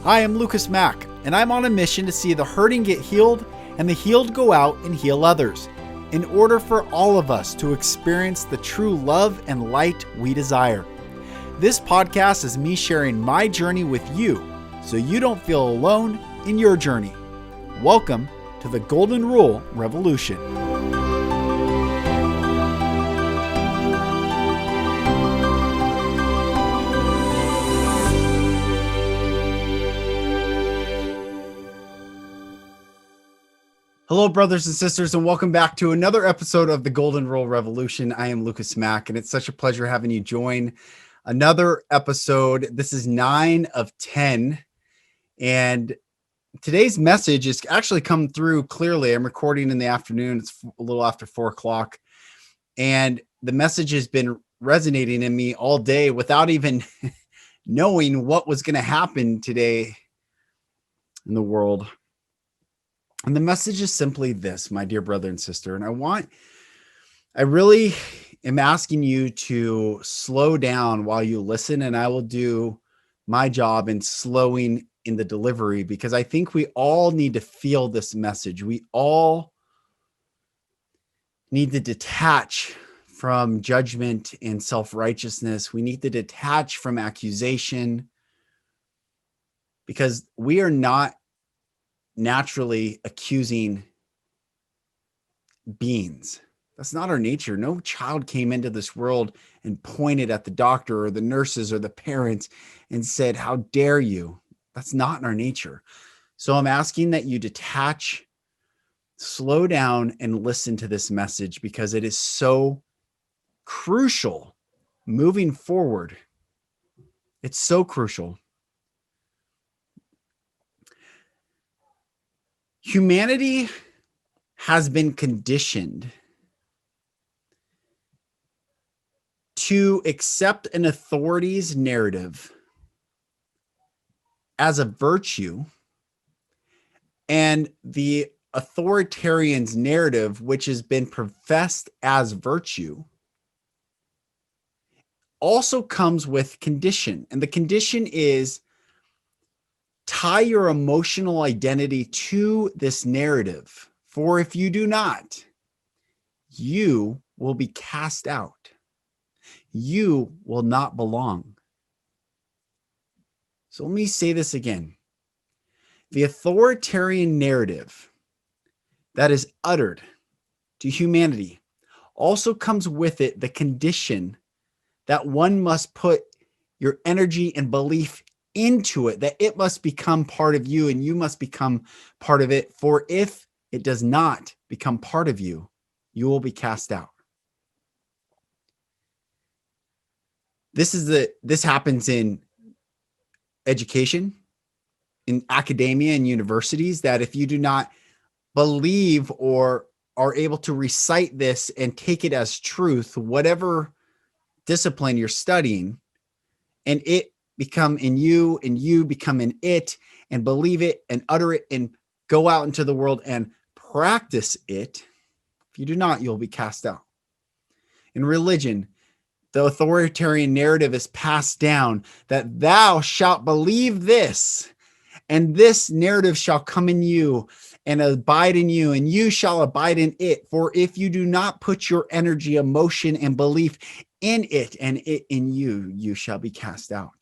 Hi, I'm Lucas Mack, and I'm on a mission to see the hurting get healed and the healed go out and heal others, in order for all of us to experience the true love and light we desire. This podcast is me sharing my journey with you, so you don't feel alone in your journey. Welcome to the Golden Rule Revolution. Hello, brothers and sisters, and welcome back to another episode of the Golden Rule Revolution. I am Lucas Mack, and it's such a pleasure having you join another episode. This is 9 of 10, and today's message is actually come through clearly. I'm recording in the afternoon. It's a little after 4 o'clock, and the message has been resonating in me all day without even knowing what was going to happen today in the world. And the message is simply this, my dear brother and sister. And I really am asking you to slow down while you listen, and I will do my job in slowing in the delivery, because I think we all need to feel this message. We all need to detach from judgment and self-righteousness. We need to detach from accusation, because we are not naturally accusing beings. That's not our nature. No child came into this world and pointed at the doctor or the nurses or the parents and said, "How dare you?" That's not in our nature. So I'm asking that you detach, slow down, and listen to this message, because it is so crucial moving forward. It's so crucial. Humanity has been conditioned to accept an authority's narrative as a virtue, and the authoritarian's narrative, which has been professed as virtue, also comes with condition. And the condition is: tie your emotional identity to this narrative, for if you do not, you will be cast out. You will not belong. So let me say this again. The authoritarian narrative that is uttered to humanity also comes with it the condition that one must put your energy and belief into it, that it must become part of you and you must become part of it. For if it does not become part of you, you will be cast out. This happens in education, in academia and universities, that if you do not believe or are able to recite this and take it as truth, whatever discipline you're studying, and it become in you and you become in it, and believe it and utter it and go out into the world and practice it, if you do not, you'll be cast out. In religion, the authoritarian narrative is passed down that thou shalt believe this, and this narrative shall come in you and abide in you, and you shall abide in it. For if you do not put your energy, emotion, and belief in it and it in you, you shall be cast out.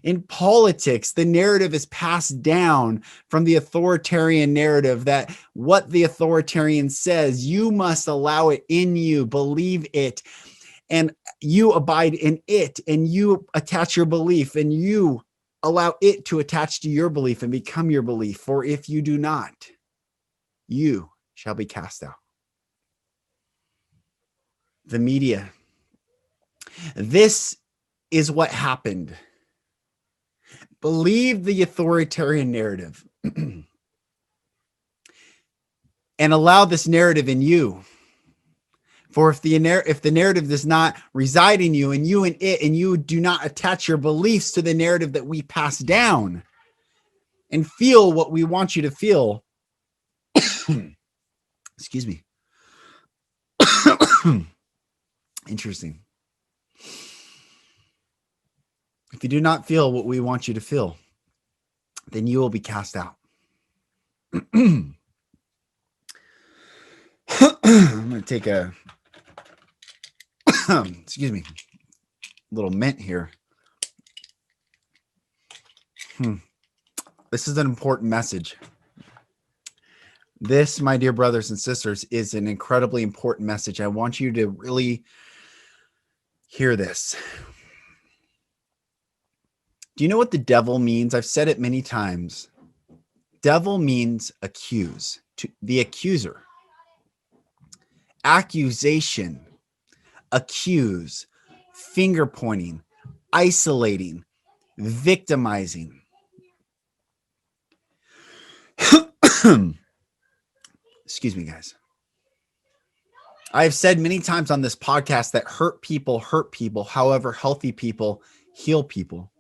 In politics, the narrative is passed down from the authoritarian narrative that what the authoritarian says, you must allow it in you, believe it, and you abide in it, and you attach your belief, and you allow it to attach to your belief and become your belief. For if you do not, you shall be cast out. The media. This is what happened. Believe the authoritarian narrative and allow this narrative in you. For if the narrative does not reside in you and you in it, and you do not attach your beliefs to the narrative that we pass down and feel what we want you to feel, excuse me. Interesting. If you do not feel what we want you to feel, then you will be cast out. I'm going to take a, excuse me, little mint here. This is an important message. This, my dear brothers and sisters, is an incredibly important message. I want you to really hear this. Do you know what the devil means? I've said it many times. Devil means accuse, the accuser. Accusation, accuse, finger pointing, isolating, victimizing. Excuse me, guys. I've said many times on this podcast that hurt people. However, healthy people heal people.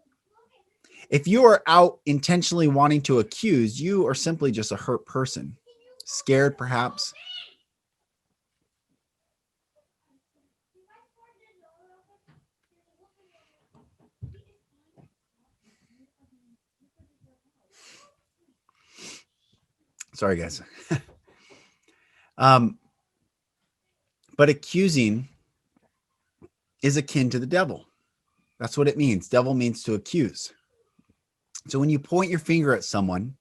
If you are out intentionally wanting to accuse, you are simply just a hurt person. Scared, perhaps. Sorry, guys. But accusing is akin to the devil. That's what it means. Devil means to accuse. So when you point your finger at someone,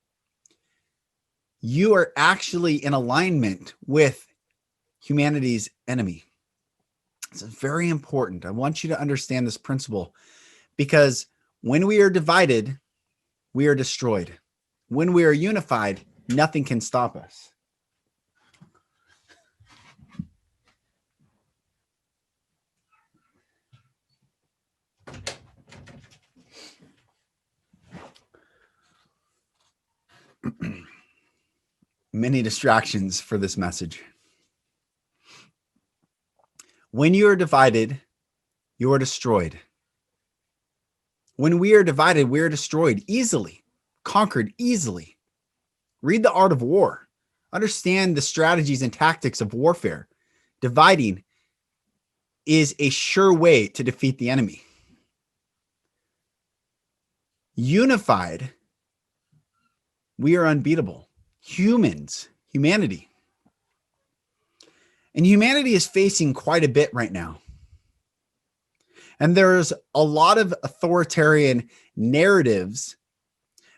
you are actually in alignment with humanity's enemy. It's very important. I want you to understand this principle, because when we are divided, we are destroyed. When we are unified, nothing can stop us. Many distractions for this message. When you are divided, you are destroyed. When we are divided, we are destroyed easily, conquered easily. Read The Art of War. Understand the strategies and tactics of warfare. Dividing is a sure way to defeat the enemy. Unified, we are unbeatable. Humanity. And humanity is facing quite a bit right now. And there's a lot of authoritarian narratives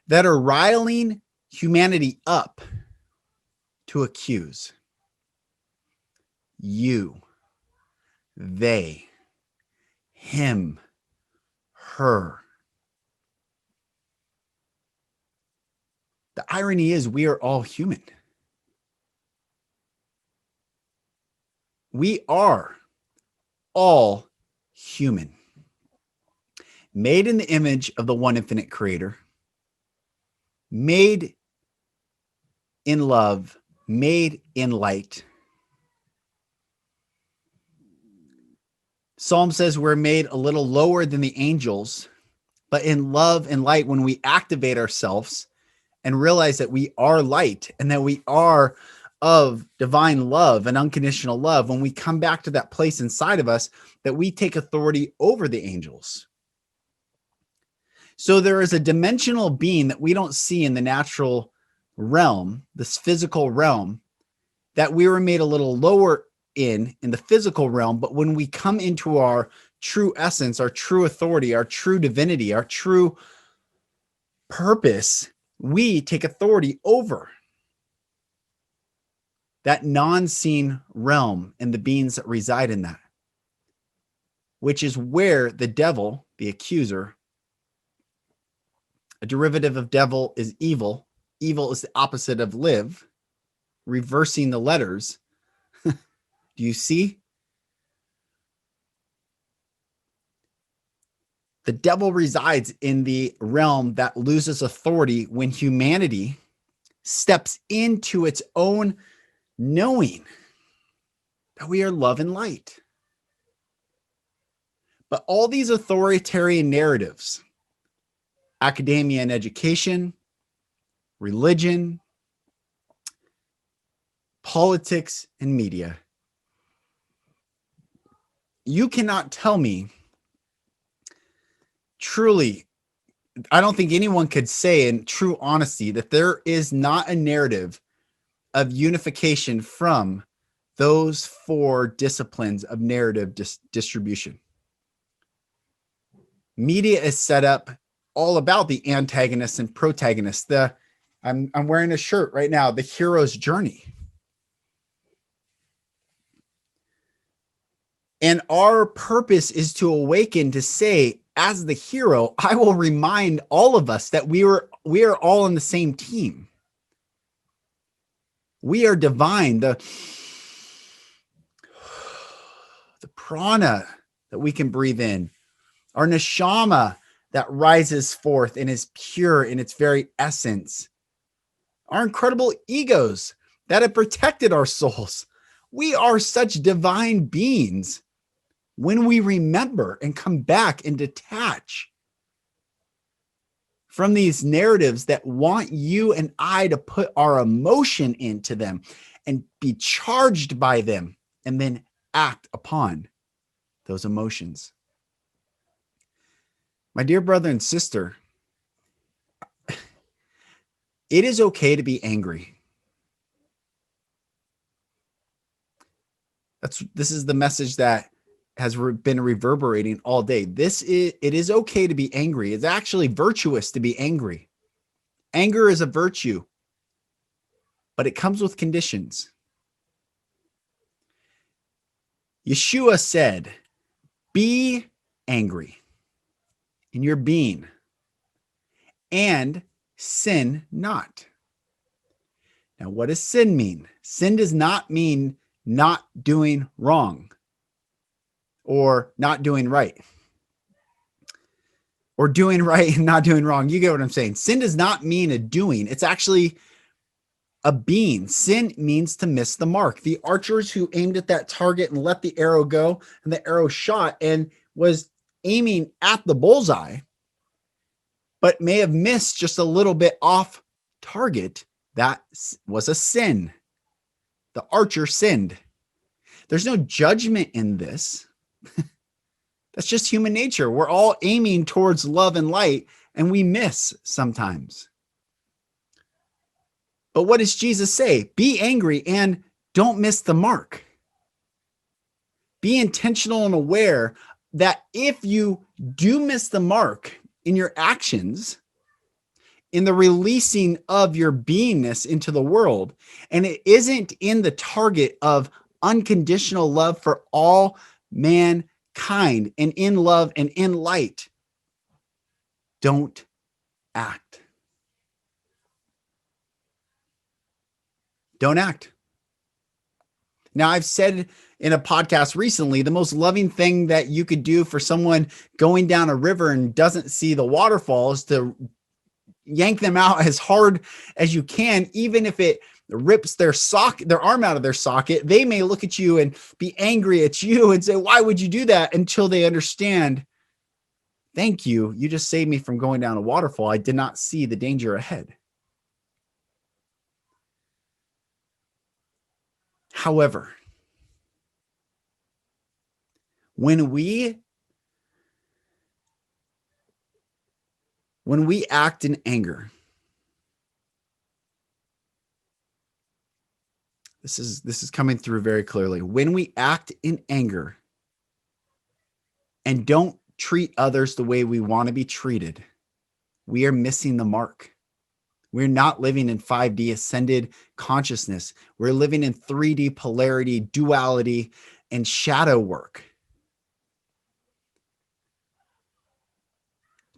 that are riling humanity up to accuse. You, they, him, her. The irony is we are all human. We are all human. Made in the image of the one infinite creator. Made in love. Made in light. Psalm says we're made a little lower than the angels, but in love and light, when we activate ourselves and realize that we are light and that we are of divine love and unconditional love, when we come back to that place inside of us, that we take authority over the angels. So there is a dimensional being that we don't see in the natural realm, this physical realm, that we were made a little lower in the physical realm. But when we come into our true essence, our true authority, our true divinity, our true purpose, we take authority over that non-seen realm and the beings that reside in that, which is where the devil, the accuser, a derivative of devil is evil. Evil is the opposite of live, reversing the letters. Do you see? The devil resides in the realm that loses authority when humanity steps into its own knowing that we are love and light. But all these authoritarian narratives, academia and education, religion, politics, and media, you cannot tell me truly I don't think anyone could say in true honesty that there is not a narrative of unification from those four disciplines of narrative distribution. Media is set up all about the antagonist and protagonist. I'm wearing a shirt right now, the hero's journey. And our purpose is to awaken to say, as the hero, I will remind all of us that we are all on the same team. We are divine. The prana that we can breathe in, our neshama that rises forth and is pure in its very essence, our incredible egos that have protected our souls. We are such divine beings when we remember and come back and detach from these narratives that want you and I to put our emotion into them and be charged by them and then act upon those emotions. My dear brother and sister, it is okay to be angry. This is the message that has been reverberating all day. It is okay to be angry. It's actually virtuous to be angry. Anger is a virtue, but it comes with conditions. Yeshua said, be angry in your being and sin not. Now, what does sin mean? Sin does not mean not doing wrong or not doing right or doing right and not doing wrong. You get what I'm saying? Sin does not mean a doing. It's actually a being. Sin means to miss the mark. The archers who aimed at that target and let the arrow go, and the arrow shot and was aiming at the bullseye, but may have missed just a little bit off target. That was a sin. The archer sinned. There's no judgment in this. That's just human nature. We're all aiming towards love and light, and we miss sometimes. But what does Jesus say? Be angry and don't miss the mark. Be intentional and aware that if you do miss the mark in your actions, in the releasing of your beingness into the world, and it isn't in the target of unconditional love for all mankind and in love and in light, don't act. Don't act. Now, I've said in a podcast recently, the most loving thing that you could do for someone going down a river and doesn't see the waterfall is to yank them out as hard as you can, even if it rips their arm out of their socket. They may look at you and be angry at you and say, why would you do that? Until they understand, thank you. You just saved me from going down a waterfall. I did not see the danger ahead. However, when we act in anger, this is coming through very clearly. When we act in anger and don't treat others the way we want to be treated, we are missing the mark. We're not living in 5D ascended consciousness. We're living in 3D polarity, duality, and shadow work.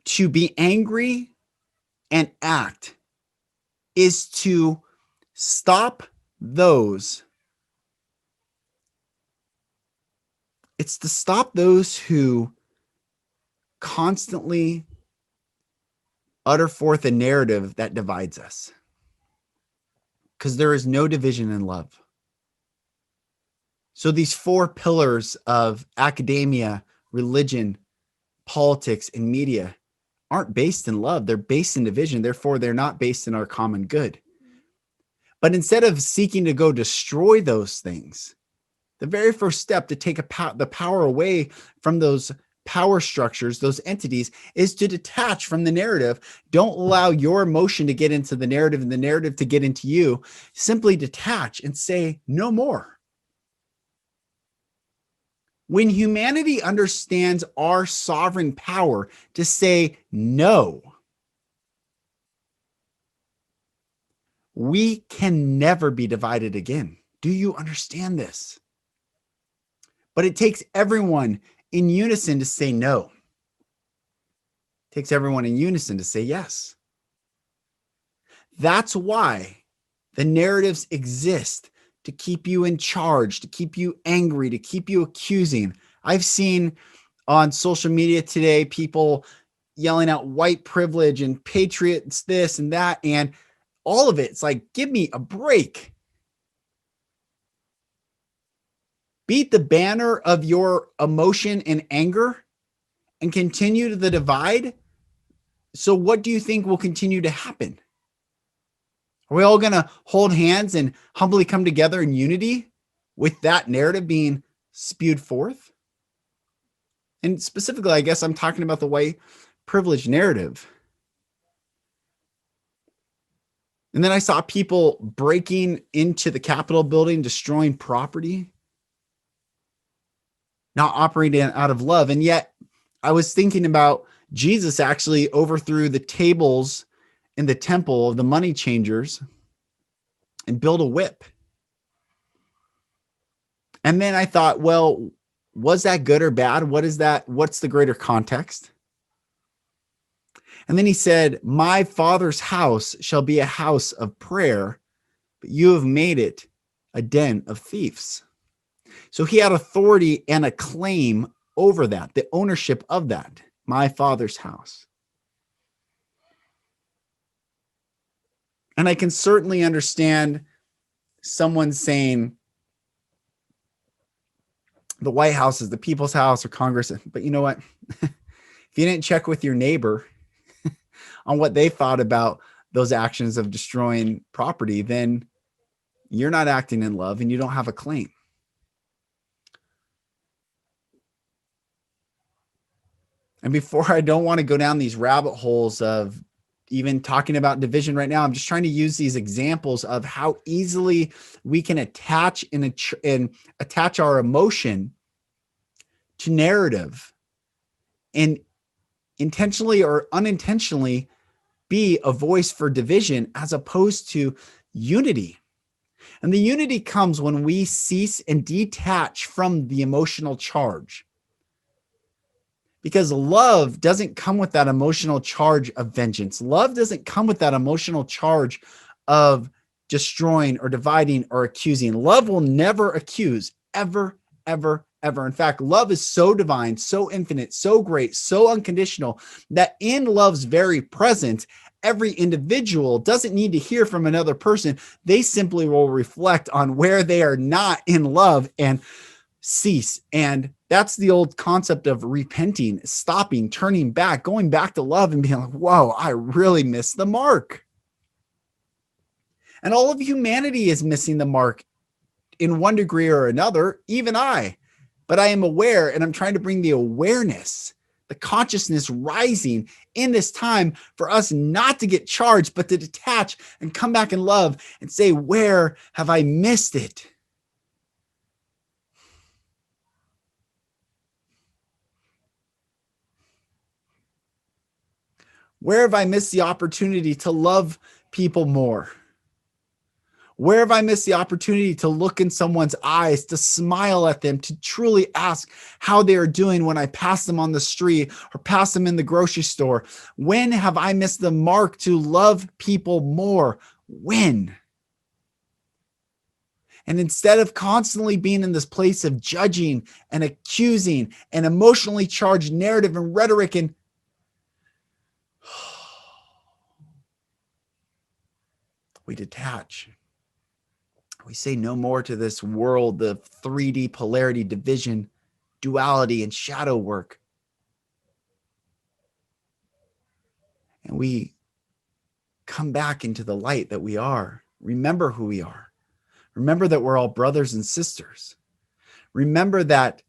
To be angry and act is to stop those. It's to stop those who constantly utter forth a narrative that divides us. Because there is no division in love. So these four pillars of academia, religion, politics, and media aren't based in love. They're based in division. Therefore, they're not based in our common good. But instead of seeking to go destroy those things, the very first step to take the power away from those power structures, those entities, is to detach from the narrative. Don't allow your emotion to get into the narrative and the narrative to get into you. Simply detach and say no more. When humanity understands our sovereign power to say no, we can never be divided again. Do you understand this? But it takes everyone in unison to say no. It takes everyone in unison to say yes. That's why the narratives exist, to keep you in charge, to keep you angry, to keep you accusing. I've seen on social media today people yelling out white privilege and patriots this and that, and all of it. It's like, give me a break. Beat the banner of your emotion and anger and continue the divide. So what do you think will continue to happen? Are we all going to hold hands and humbly come together in unity with that narrative being spewed forth? And specifically, I guess I'm talking about the white privilege narrative. And then I saw people breaking into the Capitol building, destroying property, not operating out of love. And yet I was thinking about Jesus actually overthrew the tables in the temple of the money changers and built a whip. And then I thought, well, was that good or bad? What is that? What's the greater context? And then he said, my Father's house shall be a house of prayer, but you have made it a den of thieves. So he had authority and a claim over that, the ownership of that, my Father's house. And I can certainly understand someone saying the White House is the people's house or Congress. But you know what? If you didn't check with your neighbor on what they thought about those actions of destroying property, then you're not acting in love and you don't have a claim. And before, I don't want to go down these rabbit holes of even talking about division right now. I'm just trying to use these examples of how easily we can attach and attach our emotion to narrative and intentionally or unintentionally be a voice for division as opposed to unity. And the unity comes when we cease and detach from the emotional charge. Because love doesn't come with that emotional charge of vengeance. Love doesn't come with that emotional charge of destroying or dividing or accusing. Love will never accuse, ever, ever, ever. In fact, love is so divine, so infinite, so great, so unconditional that in love's very presence, every individual doesn't need to hear from another person. They simply will reflect on where they are not in love and cease. And that's the old concept of repenting, stopping, turning back, going back to love and being like, whoa, I really missed the mark. And all of humanity is missing the mark in one degree or another, even I. But I am aware, and I'm trying to bring the awareness, the consciousness rising in this time for us not to get charged, but to detach and come back in love and say, where have I missed it? Where have I missed the opportunity to love people more? Where have I missed the opportunity to look in someone's eyes, to smile at them, to truly ask how they are doing when I pass them on the street or pass them in the grocery store? When have I missed the mark to love people more? When? And instead of constantly being in this place of judging and accusing and emotionally charged narrative and rhetoric, and we detach. We say no more to this world, the 3D polarity, division, duality, and shadow work. And we come back into the light that we are. Remember who we are. Remember that we're all brothers and sisters. Remember that,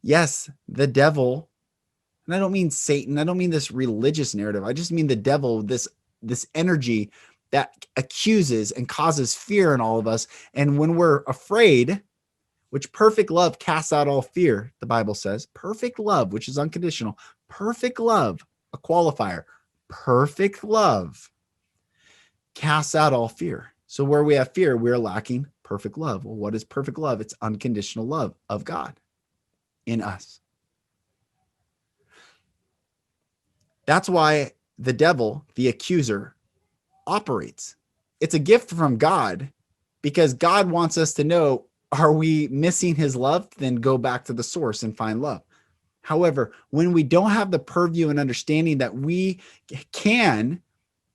yes, the devil And I don't mean Satan. I don't mean this religious narrative. I just mean the devil, this energy that accuses and causes fear in all of us. And when we're afraid, which perfect love casts out all fear, the Bible says, perfect love, which is unconditional, perfect love, a qualifier, perfect love casts out all fear. So where we have fear, we're lacking perfect love. Well, what is perfect love? It's unconditional love of God in us. That's why the devil, the accuser, operates. It's a gift from God because God wants us to know, are we missing his love? Then go back to the source and find love. However, when we don't have the purview and understanding that we can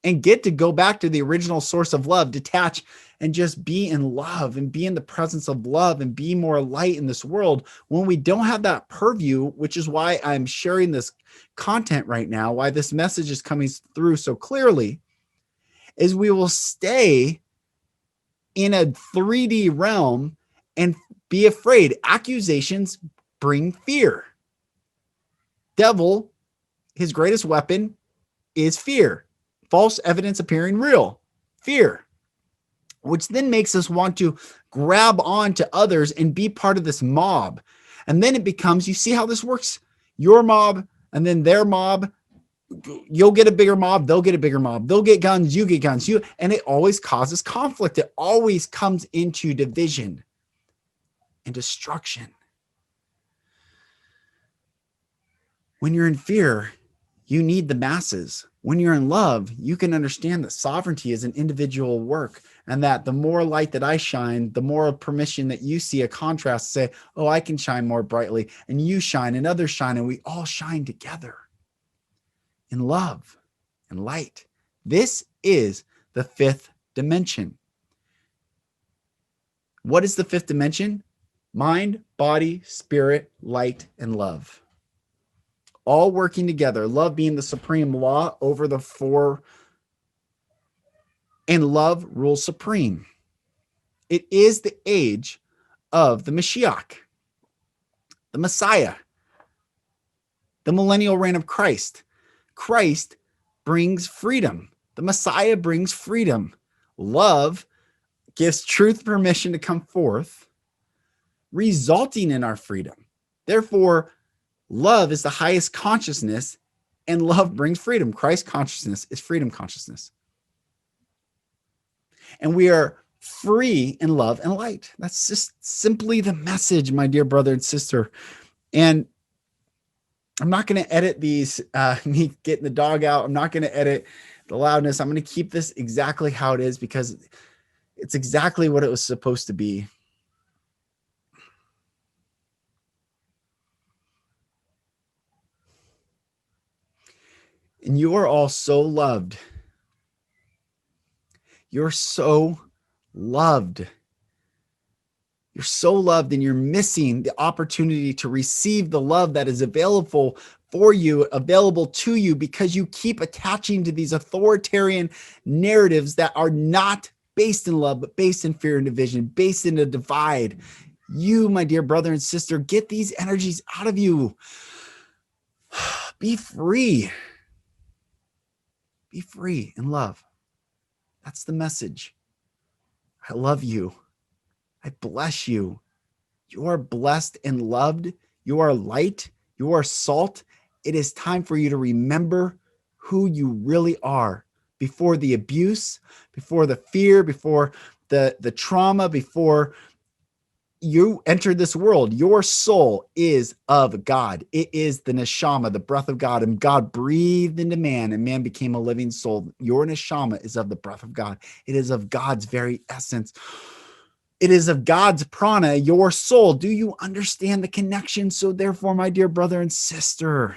and get to go back to the original source of love, detach and just be in love and be in the presence of love and be more light in this world. When we don't have that purview, which is why I'm sharing this content right now, why this message is coming through so clearly, is we will stay in a 3D realm and be afraid. Accusations bring fear. Devil, his greatest weapon is fear. False evidence appearing real. Fear. Which then makes us want to grab on to others and be part of this mob. And then it becomes, you see how this works? Your mob and then their mob. You'll get a bigger mob, they'll get a bigger mob. They'll get guns, you get guns. And it always causes conflict. It always comes into division and destruction. When you're in fear, you need the masses. When you're in love, you can understand that sovereignty is an individual work, and that the more light that I shine, the more permission that you see a contrast, say, oh, I can shine more brightly, and you shine and others shine, and we all shine together in love and light. This is the fifth dimension. What is the fifth dimension? Mind, body, spirit, light, and love. All working together, love being the supreme law over the four, and love rules supreme. It is the age of the Mashiach, the Messiah, the millennial reign of Christ. Christ brings freedom. The Messiah brings freedom. Love gives truth permission to come forth, resulting in our freedom. Therefore, love is the highest consciousness, and love brings freedom. Christ consciousness is freedom consciousness. And we are free in love and light. That's just simply the message, my dear brother and sister. And I'm not going to edit these, me getting the dog out. I'm not going to edit the loudness. I'm going to keep this exactly how it is because it's exactly what it was supposed to be. And you are all so loved. You're so loved. You're so loved, and you're missing the opportunity to receive the love that is available for you, available to you, because you keep attaching to these authoritarian narratives that are not based in love, but based in fear and division, based in a divide. You, my dear brother and sister, get these energies out of you. Be free. Be free in love. That's the message. I love you. I bless you. You are blessed and loved. You are light. You are salt. It is time for you to remember who you really are before the abuse, before the fear, before the trauma, before you entered this world. Your soul is of God. It is the neshama, the breath of God, and God breathed into man, and man became a living soul. Your neshama is of the breath of God. It is of God's very essence. It is of God's prana, your soul. Do you understand the connection? So therefore, my dear brother and sister,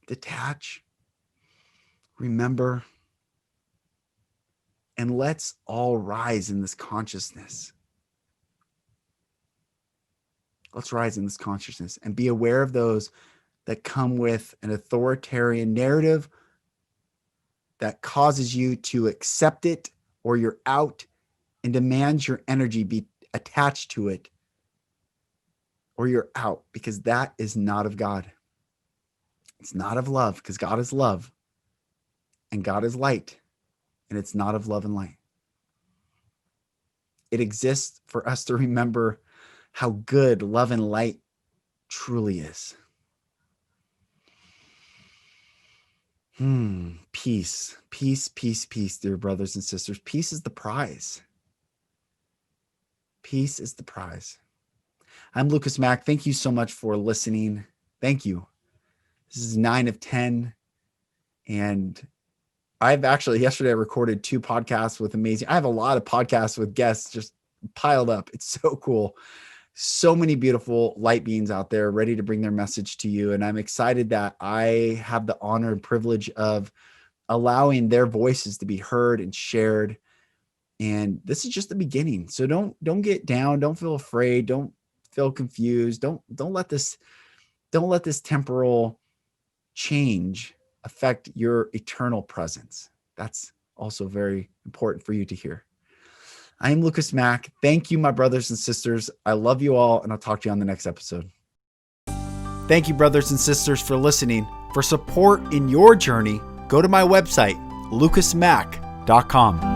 detach, remember, and let's all rise in this consciousness. Let's rise in this consciousness and be aware of those that come with an authoritarian narrative that causes you to accept it, or you're out, and demands your energy be attached to it, or you're out, because that is not of God. It's not of love, because God is love and God is light, and it's not of love and light. It exists for us to remember how good love and light truly is. Peace, peace, peace, peace, dear brothers and sisters. Peace is the prize. Peace is the prize. I'm Lucas Mack. Thank you so much for listening. Thank you. This is 9 of 10. And I've actually, yesterday I recorded 2 podcasts with I have a lot of podcasts with guests just piled up. It's so cool. So many beautiful light beings out there ready to bring their message to you. And I'm excited that I have the honor and privilege of allowing their voices to be heard and shared. And this is just the beginning. So don't get down. Don't feel afraid. Don't feel confused. Don't let this temporal change affect your eternal presence. That's also very important for you to hear. I am Lucas Mack. Thank you, my brothers and sisters. I love you all, and I'll talk to you on the next episode. Thank you, brothers and sisters, for listening. For support in your journey, go to my website, lucasmack.com.